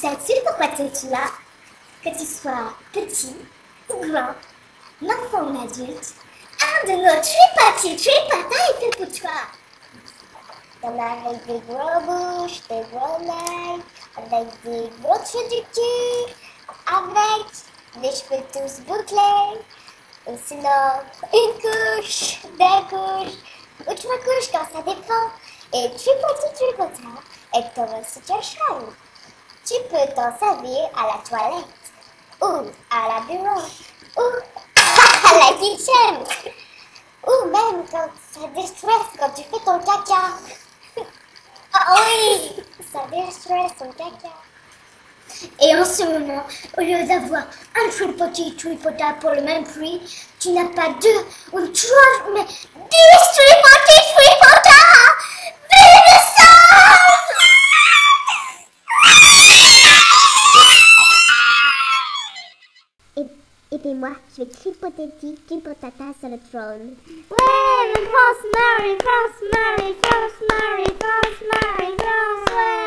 Sais-tu pourquoi tu es là? Que tu sois petit ou grand, l'enfant ou l'adulte, un de nos tripata est fait pour toi. On a avec des gros bouches, des gros lèvres, avec des gros trous du cul, avec des cheveux tous bouclés, ou sinon une couche, deux couches, ou trois couches quand ça dépend. Et tripota, et comme si tu charme. Tu peux t'en servir à la toilette, ou à la bureau, ou à la kitchen, ou même quand ça déstresse, quand tu fais ton caca. Ah oui, ça déstresse ton caca. Et en ce moment, au lieu d'avoir un tripota pour le même prix, tu n'as pas deux ou trois, mais 10 tripota! Vive ça! Et puis moi, je vais tripotata sur le trône. Ouais, France Marie, France Marie, France Marie, France Marie, France Marie.